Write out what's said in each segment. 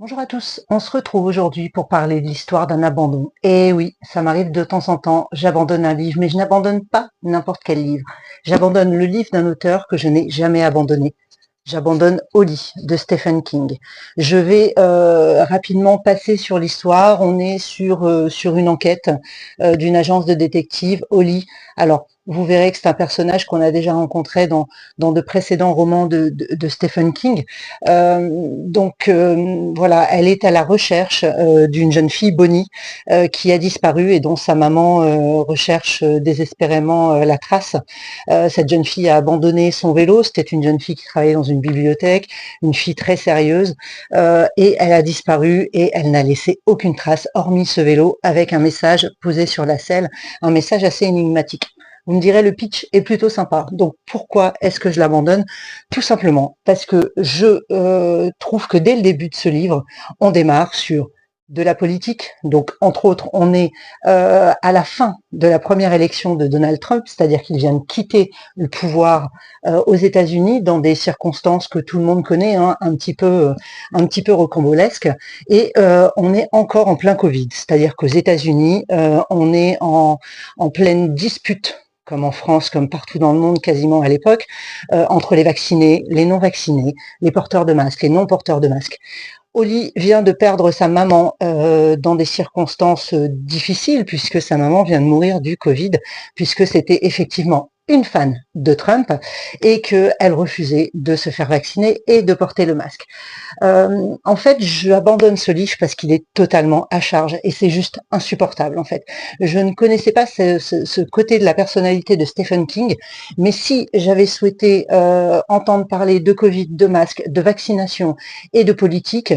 Bonjour à tous, on se retrouve aujourd'hui pour parler de l'histoire d'un abandon. Et oui, ça m'arrive de temps en temps, j'abandonne un livre, mais je n'abandonne pas n'importe quel livre. J'abandonne le livre d'un auteur que je n'ai jamais abandonné. J'abandonne Oli de Stephen King. Je vais rapidement passer sur l'histoire. On est sur une enquête d'une agence de détectives, Oli. Alors, vous verrez que c'est un personnage qu'on a déjà rencontré dans de précédents romans de Stephen King. Voilà, elle est à la recherche d'une jeune fille, Bonnie, qui a disparu et dont sa maman recherche désespérément la trace. Cette jeune fille a abandonné son vélo. C'était une jeune fille qui travaillait dans une bibliothèque, une fille très sérieuse, et elle a disparu et elle n'a laissé aucune trace, hormis ce vélo avec un message posé sur la selle, un message assez énigmatique. Vous me direz, le pitch est plutôt sympa. Donc, pourquoi est-ce que je l'abandonne? Tout simplement parce que je trouve que dès le début de ce livre, on démarre sur de la politique. Donc, entre autres, on est à la fin de la première élection de Donald Trump, c'est-à-dire qu'il vient de quitter le pouvoir aux États-Unis dans des circonstances que tout le monde connaît, hein, un petit peu rocambolesques. Et on est encore en plein Covid, c'est-à-dire qu'aux États-Unis, on est en pleine dispute comme en France, comme partout dans le monde quasiment à l'époque, entre les vaccinés, les non vaccinés, les porteurs de masques, les non porteurs de masques. Oli vient de perdre sa maman dans des circonstances difficiles, puisque sa maman vient de mourir du Covid, puisque c'était effectivement une fan de Trump et qu'elle refusait de se faire vacciner et de porter le masque. En fait, j'abandonne ce livre parce qu'il est totalement à charge et c'est juste insupportable en fait. Je ne connaissais pas ce côté de la personnalité de Stephen King, mais si j'avais souhaité entendre parler de Covid, de masques, de vaccination et de politique,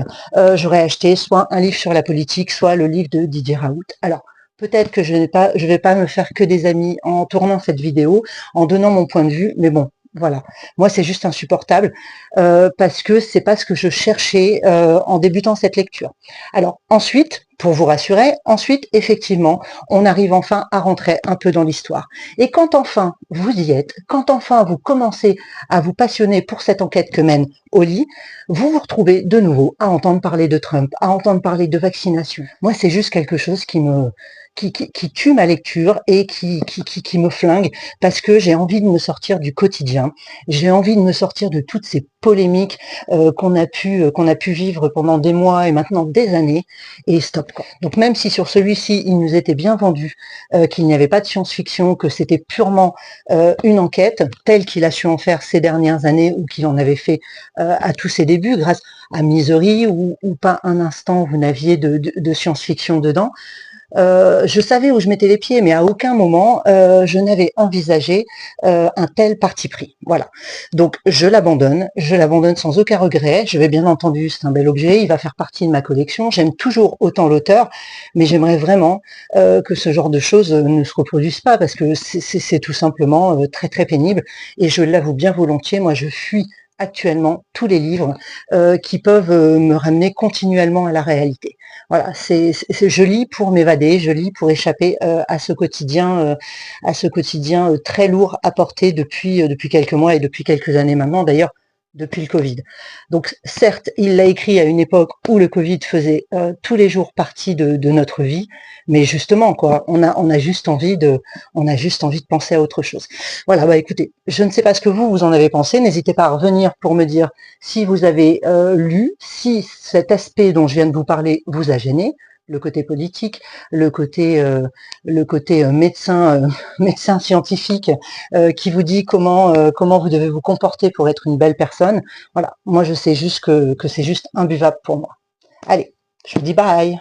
j'aurais acheté soit un livre sur la politique, soit le livre de Didier Raoult. Alors, peut-être que je vais pas me faire que des amis en tournant cette vidéo, en donnant mon point de vue, mais bon, voilà. Moi, c'est juste insupportable parce que c'est pas ce que je cherchais en débutant cette lecture. Alors ensuite, pour vous rassurer, ensuite, effectivement, on arrive enfin à rentrer un peu dans l'histoire. Et quand enfin vous y êtes, quand enfin vous commencez à vous passionner pour cette enquête que mène Oli, vous vous retrouvez de nouveau à entendre parler de Trump, à entendre parler de vaccination. Moi, c'est juste quelque chose qui tue ma lecture et qui me flingue parce que j'ai envie de me sortir du quotidien, j'ai envie de me sortir de toutes ces polémiques qu'on a pu vivre pendant des mois et maintenant des années, et stop quoi. Donc même si sur celui-ci il nous était bien vendu qu'il n'y avait pas de science-fiction, que c'était purement une enquête telle qu'il a su en faire ces dernières années ou qu'il en avait fait à tous ses débuts grâce à Misery ou pas un instant vous n'aviez de science-fiction dedans. Je savais où je mettais les pieds, mais à aucun moment je n'avais envisagé un tel parti pris. Voilà. Donc je l'abandonne sans aucun regret. Je vais bien entendu, c'est un bel objet, il va faire partie de ma collection. J'aime toujours autant l'auteur, mais j'aimerais vraiment que ce genre de choses ne se reproduisent pas parce que c'est tout simplement très très pénible. Et je l'avoue bien volontiers, moi je fuis actuellement tous les livres qui peuvent me ramener continuellement à la réalité. Voilà, je lis pour m'évader, je lis pour échapper à ce quotidien très lourd à porter depuis quelques mois et depuis quelques années maintenant. D'ailleurs, depuis le Covid. Donc certes, il l'a écrit à une époque où le Covid faisait tous les jours partie de notre vie, mais justement quoi, on a juste envie de penser à autre chose. Voilà, bah écoutez, je ne sais pas ce que vous en avez pensé. N'hésitez pas à revenir pour me dire si vous avez lu, si cet aspect dont je viens de vous parler vous a gêné, le côté politique, le côté médecin, médecin scientifique qui vous dit comment vous devez vous comporter pour être une belle personne. Voilà, moi je sais juste que c'est juste imbuvable pour moi. Allez, je vous dis bye.